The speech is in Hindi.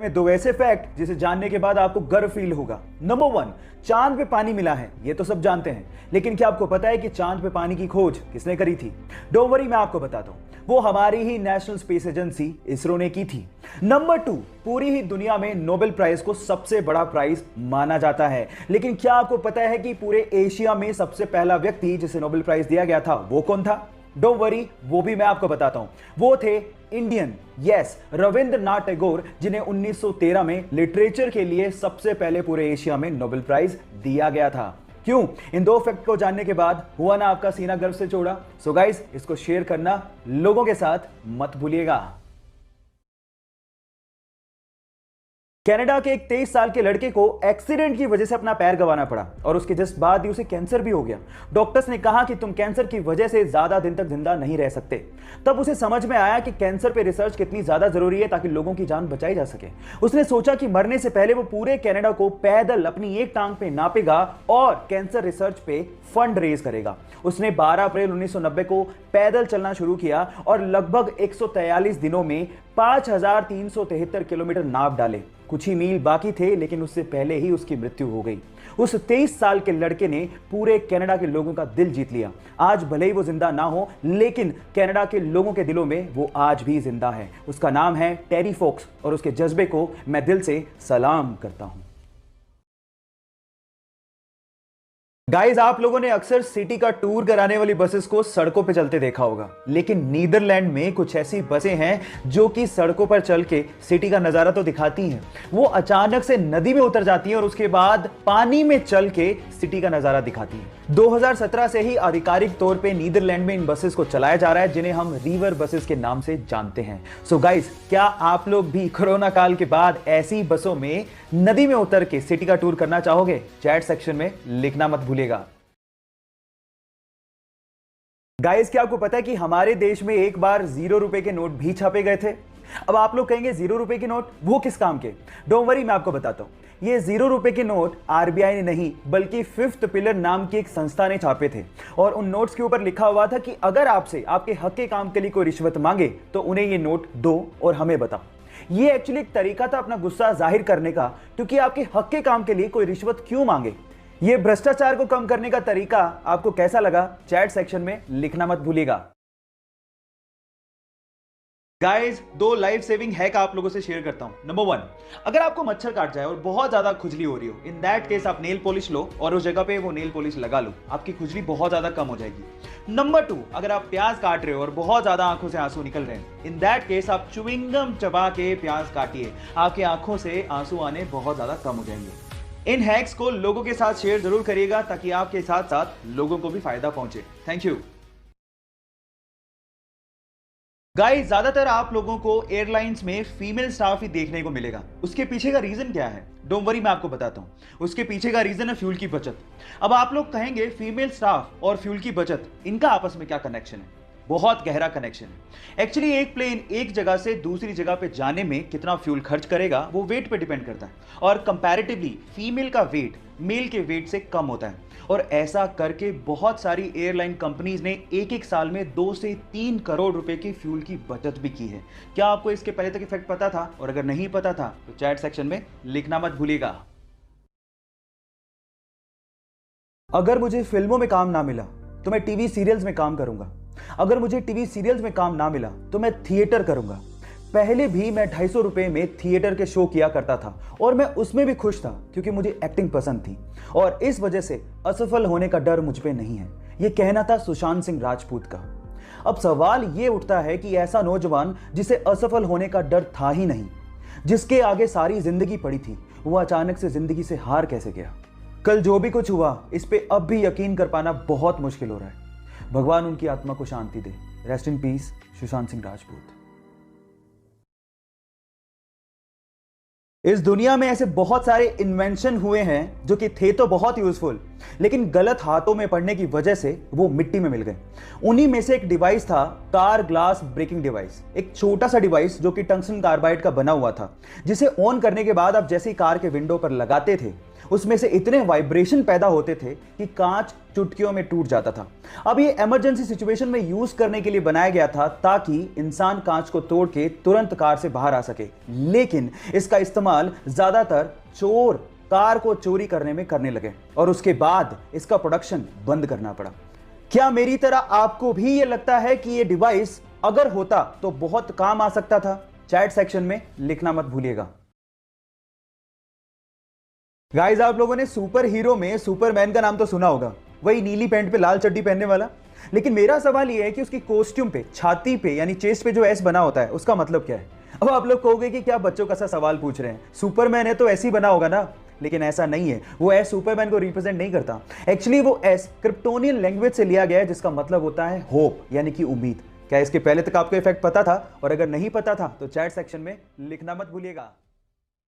में दो ऐसे फैक्ट जिसे जानने के बाद आपको गर्व फील होगा। नंबर 1, चांद पे पानी मिला है, ये तो सब जानते हैं, लेकिन क्या आपको पता है कि चांद पे पानी की खोज किसने करी थी? डोंट वरी, मैं आपको बताता हूं, वो हमारी ही नेशनल स्पेस एजेंसी इसरो ने की थी। नंबर 2, पूरी ही दुनिया में नोबेल प्राइज को सबसे बड़ा प्राइज माना जाता है, लेकिन क्या आपको पता है कि पूरे एशिया में सबसे पहला व्यक्ति जिसे नोबेल प्राइज दिया गया था वो कौन था? डोंट वरी, वो भी मैं आपको बताता हूं। वो थे इंडियन, यस, रविंद्रनाथ टैगोर, जिन्हें 1913 में लिटरेचर के लिए सबसे पहले पूरे एशिया में नोबेल प्राइज दिया गया था। क्यों? इन दो फैक्ट को जानने के बाद हुआ ना आपका सीना गर्व से चौड़ा? सो गाइस, इसको शेयर करना लोगों के साथ मत भूलिएगा। कनाडा के एक 23 साल के लड़के को एक्सीडेंट की वजह से अपना पैर गंवाना पड़ा और उसके जस्ट बाद ही उसे कैंसर भी हो गया। डॉक्टर्स ने कहा कि तुम कैंसर की वजह से ज्यादा दिन तक जिंदा नहीं रह सकते। तब उसे समझ में आया कि कैंसर पे रिसर्च कितनी ज्यादा जरूरी है ताकि लोगों की जान बचाई जा सके। उसने सोचा कि मरने से पहले वो पूरे कनाडा को पैदल अपनी एक टांग पे नापेगा और कैंसर रिसर्च पे फंड रेज करेगा। उसने 12 अप्रैल 1990 को पैदल चलना शुरू किया और लगभग 143 दिनों में 5373 किलोमीटर नाप डाले। कुछ ही मील बाकी थे, लेकिन उससे पहले ही उसकी मृत्यु हो गई। उस 23 साल के लड़के ने पूरे कनाडा के लोगों का दिल जीत लिया। आज भले ही वो जिंदा ना हो, लेकिन कनाडा के लोगों के दिलों में वो आज भी जिंदा है। उसका नाम है टेरी फोक्स और उसके जज्बे को मैं दिल से सलाम करता हूं। गाइस, आप लोगों ने अक्सर सिटी का टूर कराने वाली बसेस को सड़कों पे चलते देखा होगा, लेकिन नीदरलैंड में कुछ ऐसी बसें हैं जो कि सड़कों पर चल के सिटी का नजारा तो दिखाती हैं। वो अचानक से नदी में उतर जाती हैं और उसके बाद पानी में चल के सिटी का नजारा दिखाती हैं। 2017 से ही आधिकारिक तौर पे नीदरलैंड में इन बसेस को चलाया जा रहा है, जिन्हें हम रिवर बसेस के नाम से जानते हैं। सो गाइस, क्या आप लोग भी कोरोना काल के बाद ऐसी बसों में नदी में उतर के सिटी का टूर करना चाहोगे? चैट सेक्शन में लिखना मत भूलिएगा। गाइस, क्या आपको पता है कि हमारे देश में एक बार 0 रुपए के नोट भी छापे गए थे? अब आप लोग कहेंगे 0 रुपए के नोट वो किस काम के? डोंट वरी, मैं आपको बताता हूं। ये 0 रुपए के नोट आरबीआई ने नहीं, बल्कि फिफ्थ पिलर नाम की एक संस्था ने छापे थे और उन नोट्स के ऊपर लिखा हुआ था कि अगर आपसे आपके हक के काम के लिए कोई रिश्वत मांगे तो उन्हें ये नोट दो और हमें बताओ। ये एक्चुअली एक तरीका था अपना गुस्सा जाहिर करने का, क्योंकि आपके हक के काम के लिए कोई रिश्वत क्यों मांगे। ये भ्रष्टाचार को कम करने का तरीका आपको कैसा लगा? चैट सेक्शन में लिखना मत भूलिएगा। गाइस, 2 लाइफ सेविंग हैक आप लोगों से शेयर करता हूं। नंबर 1, अगर आपको मच्छर काट जाए और बहुत ज्यादा खुजली हो रही हो, इन दैट केस आप नेल पॉलिश लो और उस जगह पे वो नेल पॉलिश लगा लो, आपकी खुजली बहुत ज्यादा कम हो जाएगी। नंबर 2, अगर आप प्याज काट रहे हो और बहुत ज्यादा आंखों से आंसू निकल रहे हैं, इन दैट केस आप च्युइंगम चबा के प्याज काटिए, आपकी आंखों से आंसू आने बहुत ज्यादा कम हो जाएंगे। इन हैक्स को लोगों के साथ शेयर जरूर करिएगा ताकि आपके साथ साथ लोगों को भी फायदा पहुंचे। Thank you. गाइस, ज्यादातर आप लोगों को एयरलाइंस में फीमेल स्टाफ ही देखने को मिलेगा। उसके पीछे का रीजन क्या है? डोंट वरी, मैं आपको बताता हूं। उसके पीछे का रीजन है फ्यूल की बचत। अब आप लोग कहेंगे फीमेल स्टाफ और फ्यूल की बचत, इनका आपस में क्या कनेक्शन है? बहुत गहरा कनेक्शन है। एक्चुअली एक प्लेन एक जगह से दूसरी जगह पे जाने में कितना फ्यूल खर्च करेगा वो वेट पे डिपेंड करता है और कंपैरेटिवली फीमेल का वेट मेल के वेट से कम होता है। और ऐसा करके बहुत सारी एयरलाइन कंपनीज ने एक साल में 2 से 3 करोड़ रुपए की फ्यूल की बचत भी की है। क्या आपको इसके पहले तक इफेक्ट पता था? और अगर नहीं पता था तो चैट सेक्शन में लिखना मत भूलिएगा। अगर मुझे फिल्मों में काम ना मिला तो मैं टीवी सीरियल्स में काम करूंगा। अगर मुझे टीवी सीरियल्स में काम ना मिला तो मैं थिएटर करूंगा। पहले भी मैं 250 रुपए में थिएटर के शो किया करता था और मैं उसमें भी खुश था क्योंकि मुझे एक्टिंग पसंद थी और इस वजह से असफल होने का डर मुझ पे नहीं है। यह कहना था सुशांत सिंह राजपूत का। अब सवाल यह उठता है कि ऐसा नौजवान जिसे असफल होने का डर था ही नहीं, जिसके आगे सारी जिंदगी पड़ी थी, वो अचानक से जिंदगी से हार कैसे गया? कल जो भी कुछ हुआ इस पे अब भी यकीन कर पाना बहुत मुश्किल हो रहा है। भगवान उनकी आत्मा को शांति दे। Rest in peace, Sushant Singh Rajput. इस दुनिया में ऐसे बहुत सारे इन्वेंशन हुए हैं जो कि थे तो बहुत यूजफुल, लेकिन गलत हाथों में पड़ने की वजह से वो मिट्टी में मिल गए। उन्हीं में से एक डिवाइस था कार ग्लास ब्रेकिंग डिवाइस, एक छोटा सा डिवाइस जो कि टंगस्टन कार्बाइड का बना हुआ था, जिसे ऑन करने के बाद आप जैसे ही कार के विंडो पर लगाते थे उसमें से इतने वाइब्रेशन पैदा होते थे कि कांच चुटकियों में टूट जाता था। अब ये इमरजेंसी सिचुएशन में यूज करने के लिए बनाया गया था ताकि इंसान कांच को तोड़ के तुरंत कार से बाहर आ सके, लेकिन इसका इस्तेमाल ज्यादातर चोर कार को चोरी करने में करने लगे और उसके बाद इसका प्रोडक्शन बंद करना पड़ा। क्या मेरी तरह आपको भी ये लगता है कि ये डिवाइस अगर होता तो बहुत काम आ सकता था? चैट सेक्शन में लिखना मत भूलिएगा। गाइस, आप लोगों ने सुपर हीरो में सुपरमैन का नाम तो सुना होगा, वही नीली पैंट पे लाल चड्डी पहनने वाला। लेकिन मेरा सवाल यह है कि उसकी कॉस्ट्यूम पे, छाती पे यानी चेस्ट पे जो एस बना होता है उसका मतलब क्या है? अब आप लोग कहोगे कि क्या बच्चों का सा सवाल पूछ रहे हैं, सुपरमैन है तो ऐसे ही बना होगा ना। लेकिन ऐसा नहीं है, वो एस सुपरमैन को रिप्रेजेंट नहीं करता। एक्चुअली वो एस क्रिप्टोनियन लैंग्वेज से लिया गया है जिसका मतलब होता है होप यानी कि उम्मीद। क्या इसके पहले तक आपको इफेक्ट पता था? और अगर नहीं पता था तो चैट सेक्शन में लिखना मत भूलिएगा।